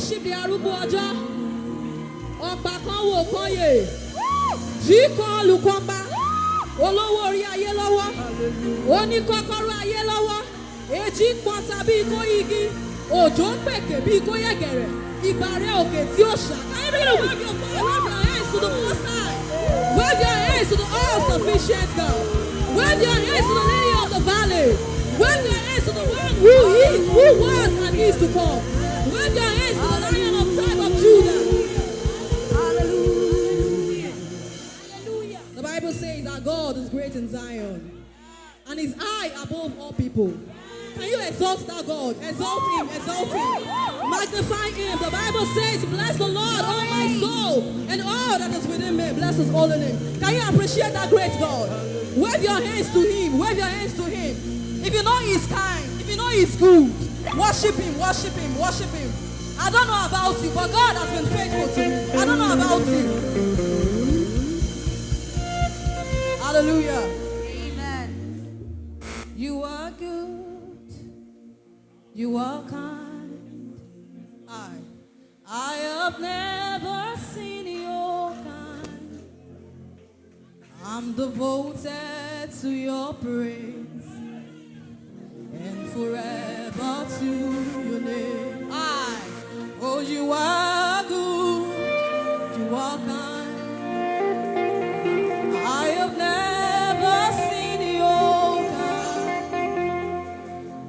worship the arúgbó ọjọ́. Ọ̀pá kan wò kan yè. Jí kan olùkọ́ pa. Olówó orí ayé lọ́wọ́. Oní kọ́kọ́rọ́ ayé lọ́wọ́. Èjì pọn tàbí ikó igi. Òjò ń pèkè bí ikó yẹ̀gẹ̀rẹ̀. Ìbàrẹ̀ òkè tí ó ṣá. Can you begin to wave your hands to the Most High? Wave your hands to the all-sufficient God. Wave your hands to the Lady of the Valley. Wave your hands to the one who is, who was, and is to come. Wave your hands to the Lion of tribe of Judah. Hallelujah. Hallelujah. The Bible says our God is great in Zion, and is high above all people. Can you exalt that God? Exalt him, exalt him. Magnify him. The Bible says, bless the Lord, all my soul, and all that is within me. Bless his holy name. Can you appreciate that great God? Wave your hands to him. Wave your hands to him. If you know he's kind, if you know he's good, worship him, worship him, worship him. I don't know about you, but God has been faithful to me. I don't know about you. Hallelujah. Amen. You are good. You are kind. I have never seen your kind. I'm devoted to your praise and forever to your name. Oh, you are good. You are kind. I have never seen your kind.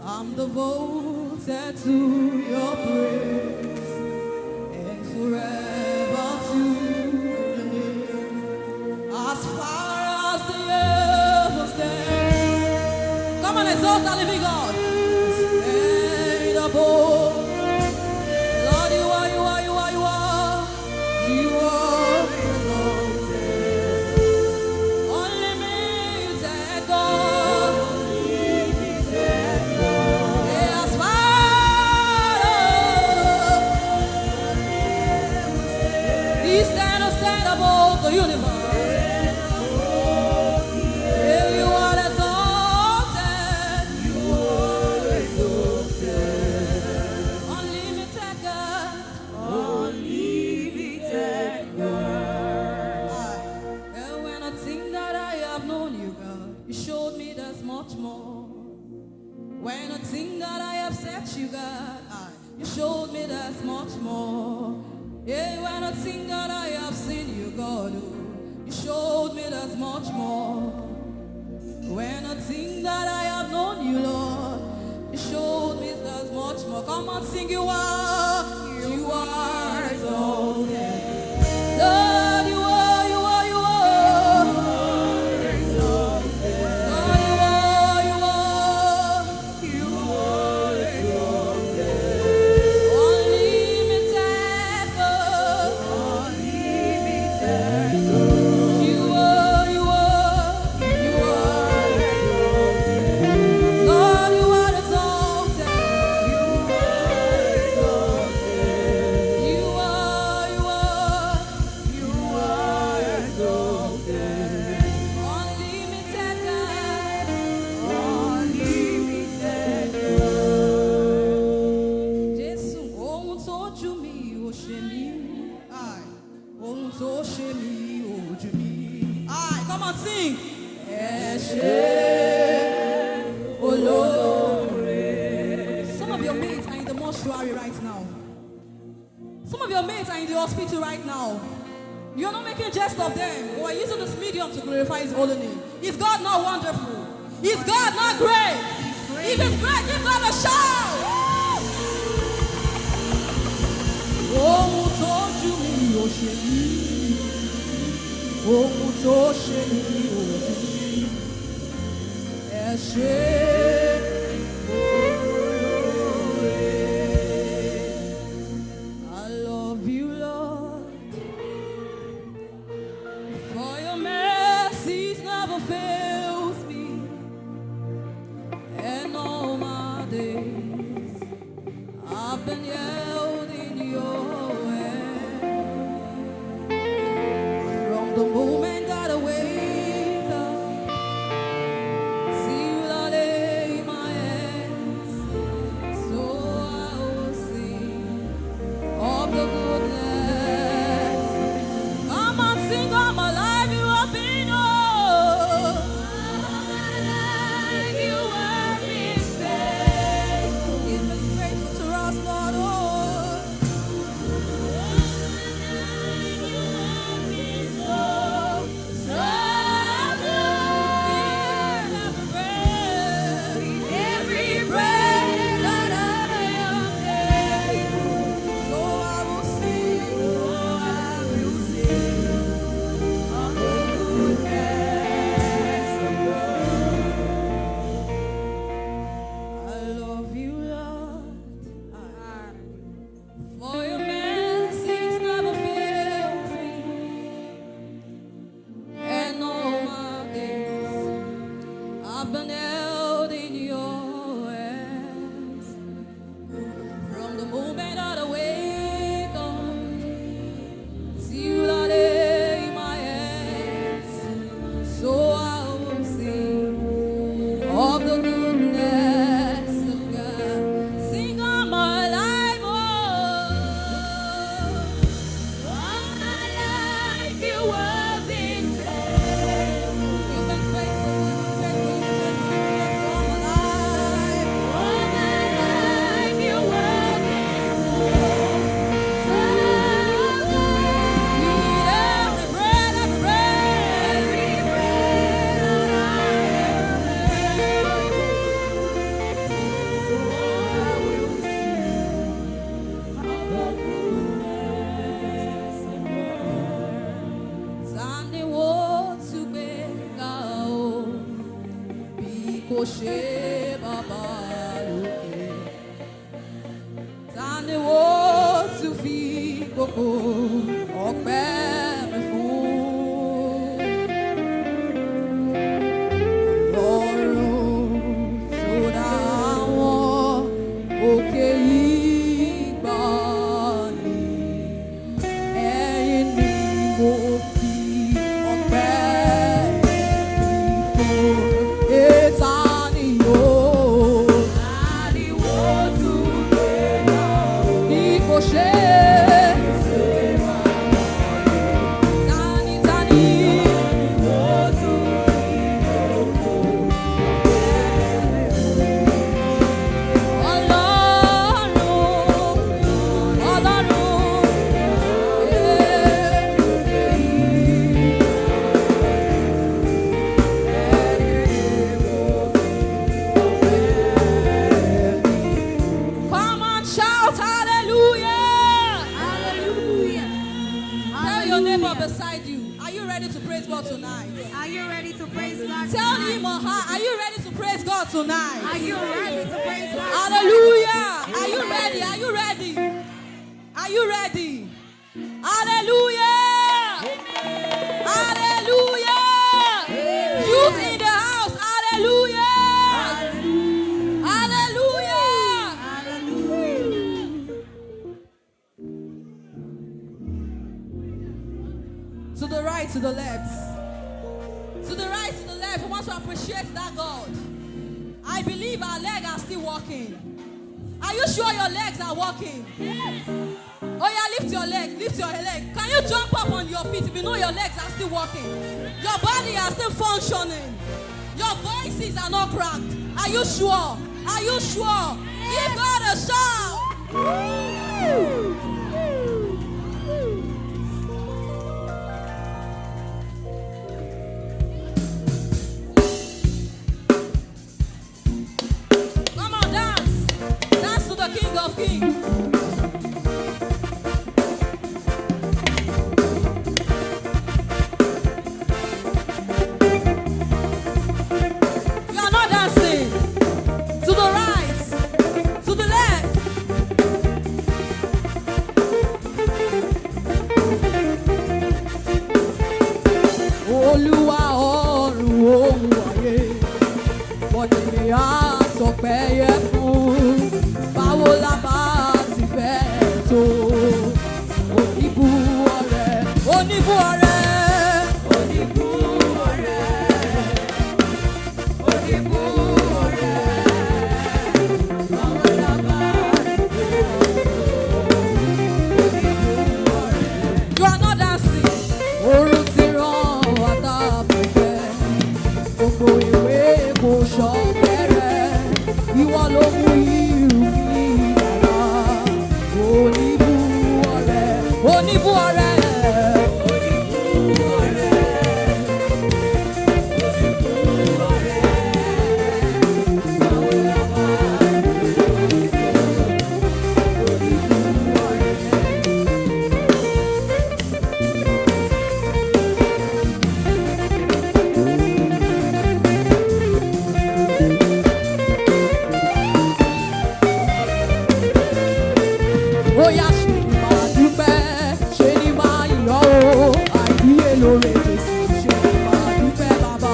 I'm devoted to your praise and forever to your name. As far as the heavens stand, come on, exalt the living God. Stand above. Lord, you are, you are, you are, you are. You are exalted. Unlimited God. Stand above the universe. Yeah, you are exalted. You are exalted. Unlimited God. Unlimited God. And when I think that I have known you, God, you showed me there's much more. When I think that I have set you, God, you showed me there's much more. Yeah, when I think that I have seen you, God, you showed me there's much more. When I think that I have known you, Lord, you showed me there's much more. Come on, sing, you are exalted. Lord, you are, you are, you are. Exalted. Lord, you are, you are. You are exalted. Unlimited God. Unlimited God. You are, you are. You are exalted. Lord, you are exalted. You are exalted. You are, you are. You are exalted. Unlimited God. Unlimited God. Jésù, ohun tójú mi ò ṣe mí. Ohun tó ṣe mí ò jù mí. Come on, sing. Ẹ ṣé olóore. Some of your mates are in the mortuary right now. Some of your mates are in the hospital right now. You're not making jest of them. We are using this medium to glorify his holy name. Is God not wonderful? Is God not great? If he's great, give God a shout. Ohun tójú mi ò ṣe mí. Ohun tó ṣe mí ò jù mí. Ẹ ṣé olóore. I love you, Lord, for your mercies never fails me, and all my days I've been held in your hand. From the moment that I wake up till I lay ṣe bàbá lókè. Ta ni wọ́n tún fi gbogbo ọpẹ́ mi fún? Ọ̀run tó dá àwọn òkè yìí gbà ní. Ẹ̀yin ni mo fi ọpẹ́ mi fún. Ta ni yóò? Ta ni wọ́n tún gbé lọ? Bí kò ṣe beside you. Are you ready to praise God tonight? Are you ready to praise God tonight? Tell him or her, are you ready to praise God tonight? Are you ready to praise God? Hallelujah. Are you ready? Are you ready? Are you ready? Hallelujah. Hallelujah. Youth in the house. Hallelujah. Hallelujah. To the right, to the left. To the right, to the left. I want to appreciate that God. I believe our legs are still walking. Are you sure your legs are walking? Yes. Oh yeah, lift your leg. Lift your leg. Can you jump up on your feet if you know your legs are still walking? Your body is still functioning. Your voices are not cracked. Are you sure? Are you sure? Give God a shout. King of Kings. You are not dancing. To the right, to the left. Olúwa ọ̀run ohun ayé, bọ̀dé àtọ̀pẹ́ yẹ fún. Báwo la bá ti fẹ́ tó? Oníbú ọrẹ, oníbú ọrẹ, oníbú ọrẹ, oníbú ọrẹ. Báwo la bá ti fẹ́ tó? Oníbú ọrẹ. You are not dancing. Oorun ti ràn wá tá a fẹ́fẹ́. Gbogbo ìwé kò sọ bẹ̀rẹ̀. Ìwọ ló mú irú mi dára. Oníbú ọrẹ, oníbú ọrẹ. Bóyá ṣe ni máa dúpẹ́, ṣe ni máa yọ̀ ọ́, àìdíyè lóore Jésù, ṣe ni máa dúpẹ́ bàbá.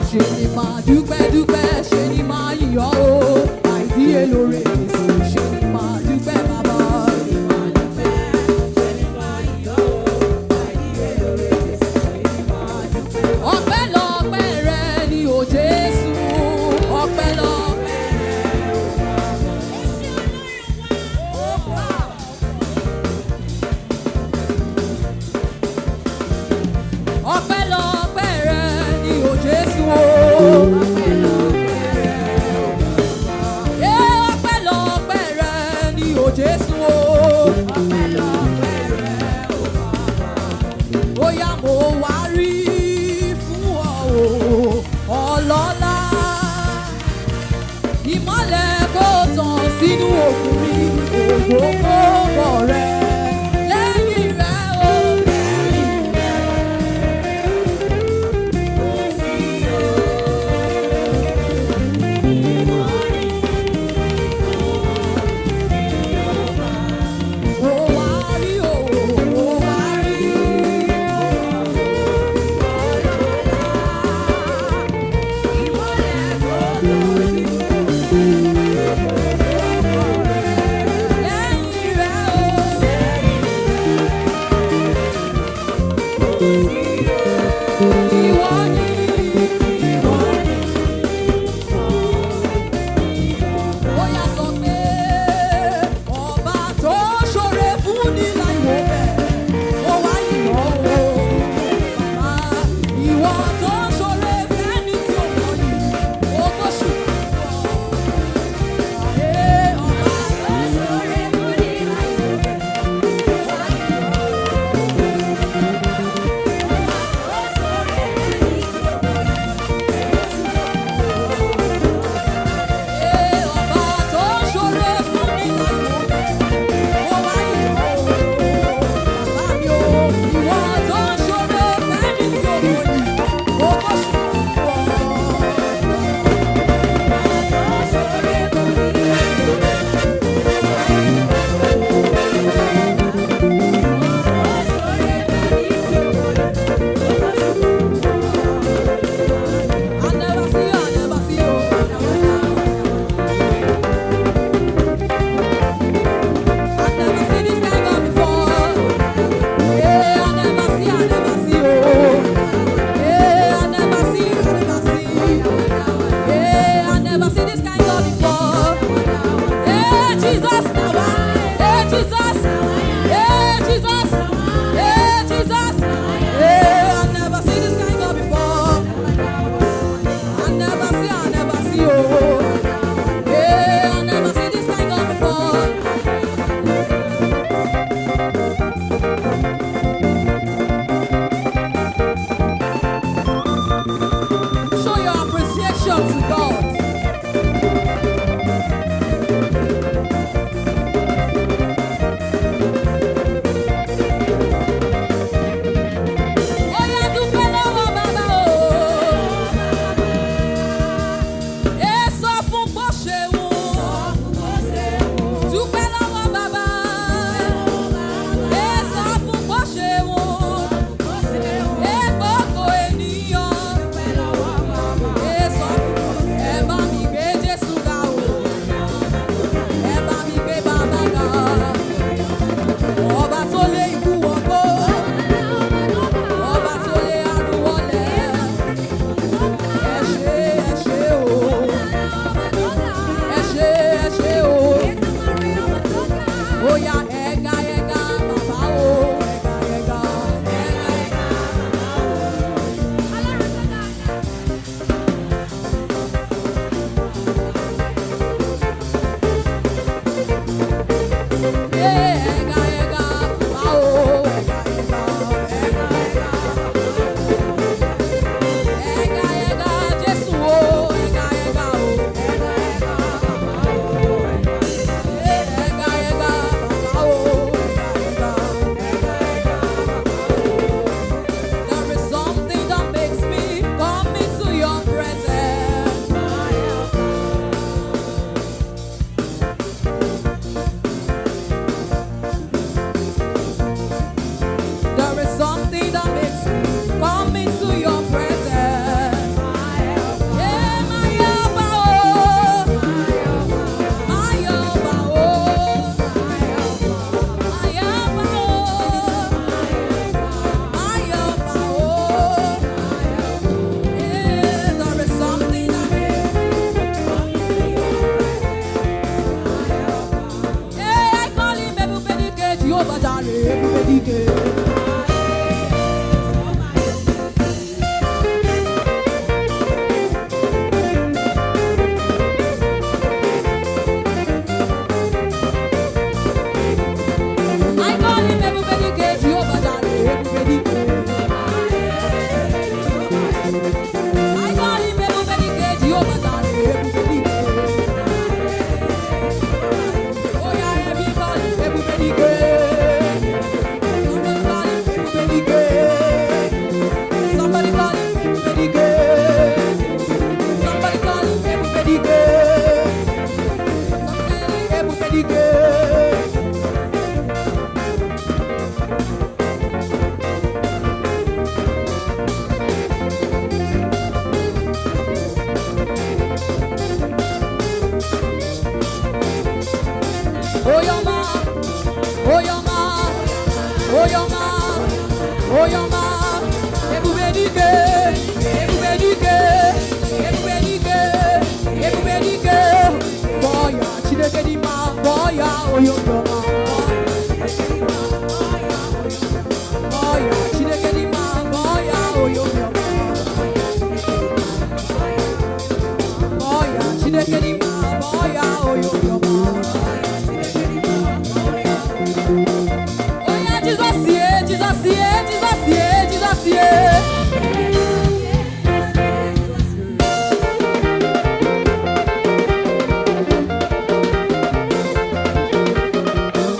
Ṣe ni máa dúpẹ́ dúpẹ́, ṣe ni máa yọ̀ ọ́, àìdíyè lóore Jésù, ṣe ni máa dúpẹ́ bàbá. Ọpẹ́ lọ́pẹ́ rẹ ni o Jésù, ọpẹ́ lọ́pẹ́ rẹ o Baba. Ọpẹ́ lọ́pẹ́ rẹ ni o Jésù o. Ọpẹ́ lọ́pẹ́ rẹ o Baba. Ọpẹ́ lọ́pẹ́ rẹ ni o Jésù o. Ọpẹ́ lọ́pẹ́ rẹ o Baba. Bóyá mo wá rí fún ọ o, ọlọ́lá. Ìmọ́lẹ̀ kò tàn sínú òkùnrin, ògbógbò rẹ. Lẹ́yìn rẹ o, Adoration to God. Oya dúpẹ́ lọ́wọ́ bàbá o. Ẹ sọ fún bó ṣe wù. Dúpẹ́ lọ́wọ́ bàbá. Ẹ sọ fún bó ṣe wù. Ẹ gbogbo ènìyàn. Ẹ sọ fún ẹ bá mi gbé Jésù ga o. Ẹ bá mi gbé bàbá ga. Ọba tó lé ikú wọgbó. Ọba tó lé àrùn wọlé. Ẹ ṣé o. Ẹ ṣé o. Oya ẹ̀ga bàbá o. Ẹ̀ga. Ẹ̀ga bàbá o. Ẹ̀ga Jésù o. Ẹ̀ga o. Ẹ̀ga bàbá o. There is something that makes me come into your presence. There is something that makes me come into your presence. Yeah, my Yaba, oh. My Yaba, oh. My Yaba, oh. My Yaba, oh. Yeah, there is something that makes me come into your presence. Yeah, I call him Ebubedike, Jehovah Jireh, Ebubedike. I call him Ebubedike, Jehovah Jireh, Ebubedike. I call him Ebubedike, Jehovah Jireh, Ebubedike. Oh yeah, everybody, Ebubedike. Somebody call him Ebubedike. Somebody call him Ebubedike. Somebody Ebubedike. Oyoma, Ebubedike, boya, Chineke di ma, boya, Oyoma, boya, Chineke di ma, boya, Oyoma, boya, Chineke di ma, boya, Oyoma. Oya Jesus, yeah, Jesus, yeah, Jesus, yeah, Jesus, yeah.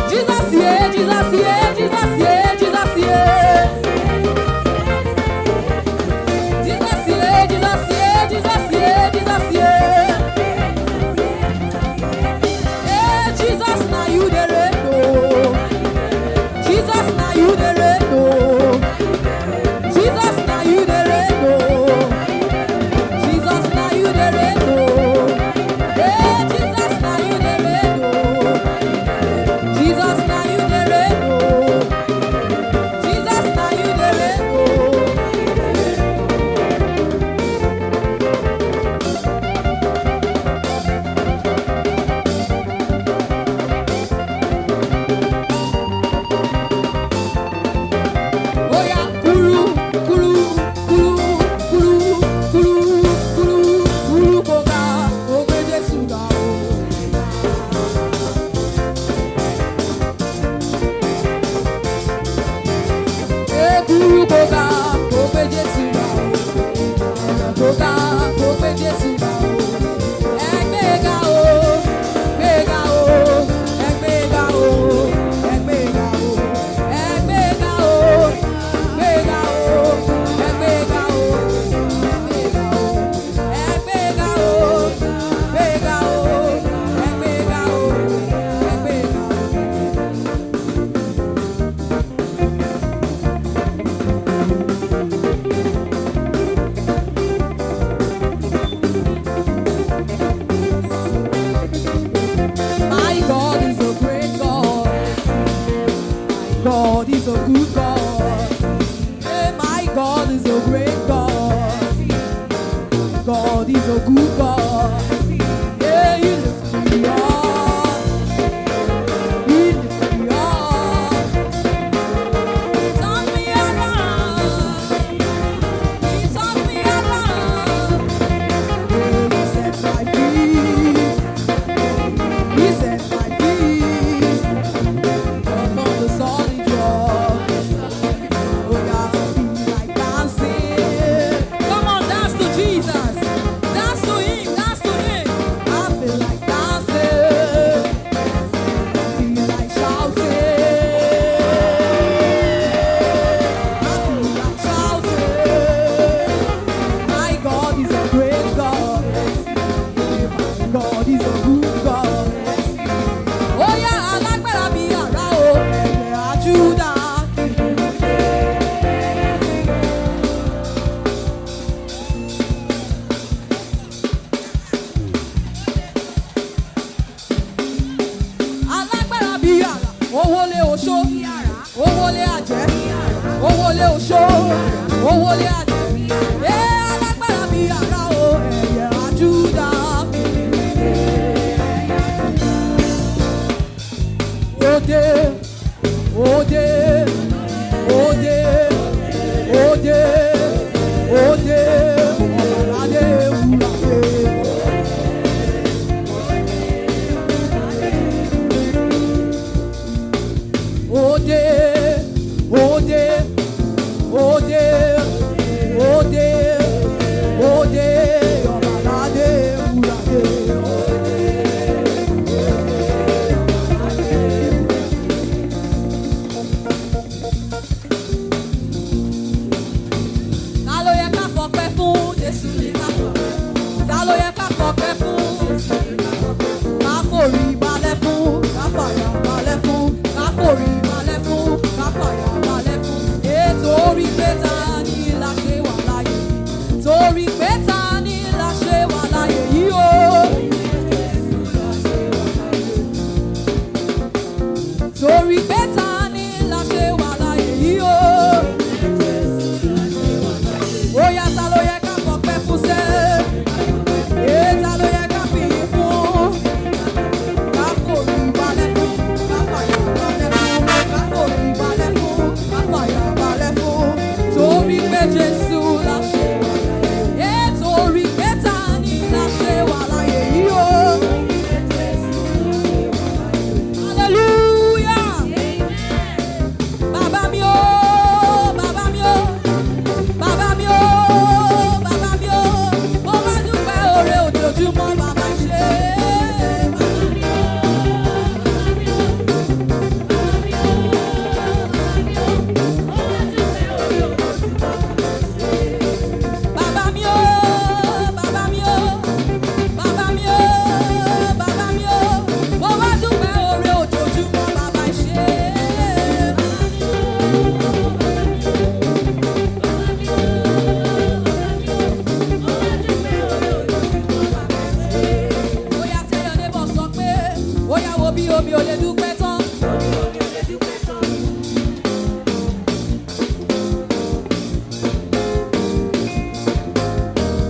Jesus, yeah, Jesus, yeah, Jesus, yeah, Jesus, yeah. Jesus, yeah, Jesus, yeah, Jesus, yeah, Jesus, yeah. Yeah, he lifts me up. He lifts me up. Turn me around. He turns me around. He set my feet. He set my feet upon the solid rock. Oh, yeah, I feel like dancing. Come on, dance to Jesus. Dance to him. Dance to him. I feel like dancing. I feel like shouting. I feel like shouting. My God is a great God. My God is a good God. Oh yeah, alágbára bí àrá o. Ẹ̀yẹ àjúdà. Alágbára bí àrá. Owó lé oṣó. Owó lé àjẹ́. Owó lé oṣó. Owó lé àjẹ́. Alágbára bí àrá o. Ẹ̀yẹ àjúdà. Ode, ode, ode, ode, ode, ọ̀làdé wúlàdé. Ode, ode, ode, ode, ode, ọ̀làdé wúlàdé. Ta ló yẹ ká fọpẹ́ fún? Jésù ni ká fọpẹ́. Ta ló yẹ ká fọpẹ́ fún? Ká forí balẹ̀ fún, ká fàyà balẹ̀ fún, ká forí balẹ̀ fún, ká fàyà balẹ̀ fún. Torí pé ta ni la ṣe wà láyé? Torí pé ta ni la ṣe wà láyé yìí o? Torí pé ta ni la ṣe wà láyé yìí o? Ó yá, ta ló yẹ ká fọpẹ́ fún sẹ́? Ta ló yẹ ká fìyìn fún? Ká forí balẹ̀ fún, ká fàyà balẹ̀ fún, ká forí balẹ̀ fún, ká fàyà balẹ̀ fún. Torí pé Jésù la ṣe wà láyé. Torí pé ta ni la ṣe wà láyé yìí o? Hallelujah. Bàbá mi o, bàbá mi o, bàbá mi o, bàbá mi o, mo bá dúpẹ́ oore ojoojúmọ́ bàbá ṣe. Bàbá mi o, bàbá mi o, bàbá mi o, bàbá mi o, mo bá dúpẹ́ oore ojoojúmọ́ bàbá ṣe. Bóyá tell your neighbor sọ pé, bóyá wo bí omi ò lè dúpẹ́ tán.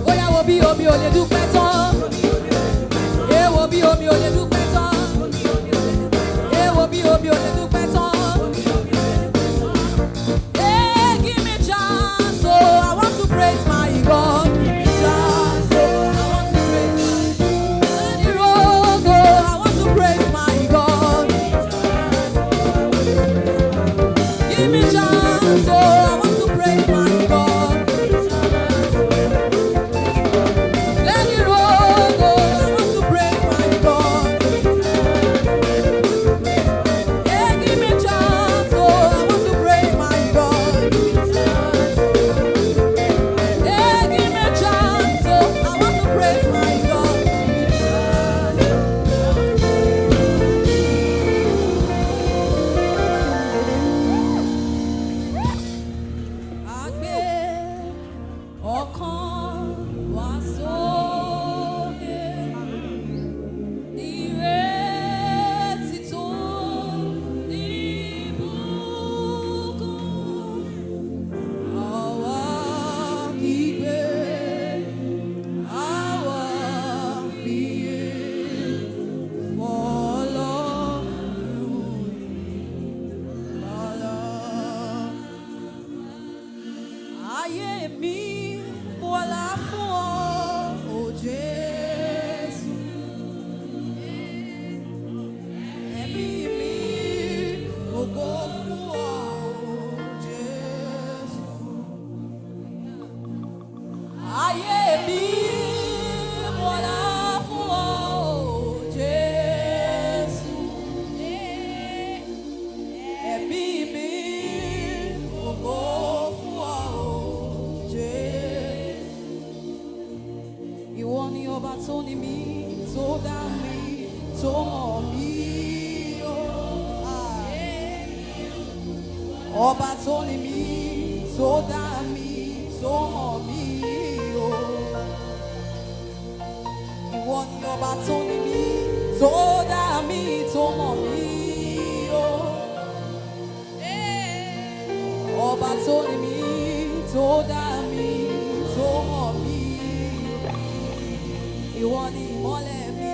Bóyá wo bí omi ò lè dúpẹ́ tán. Wo bí omi ò lè dúpẹ́ tán. Wo bí omi ò lè dúpẹ́ tán. Give me chance, so I want to praise my God. Give me chance, so I want to praise my God. Let it roll, so I want to praise my God. ní mí, tó dá mi, tó mọ̀ mí. Ọba tó ní mí, tó dá mi, tó mọ̀ mí. Ìwọ ni ọba tó ní mí, tó dá mi, tó mọ̀ mí. Ọba tó ní mí, tó dá mi, tó mọ̀ mí. Ìwọ ni ìmọ́lẹ̀ mi,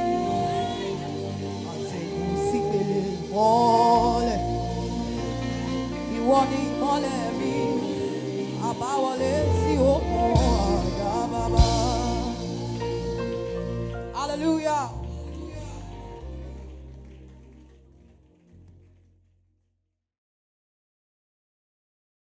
àtẹ̀gùn sígbèlè ìmọ́lẹ̀. Ìwọ ni ìmọ́lẹ̀ mi, àbáwọlé sí òkun àdá bàbá. Hallelujah.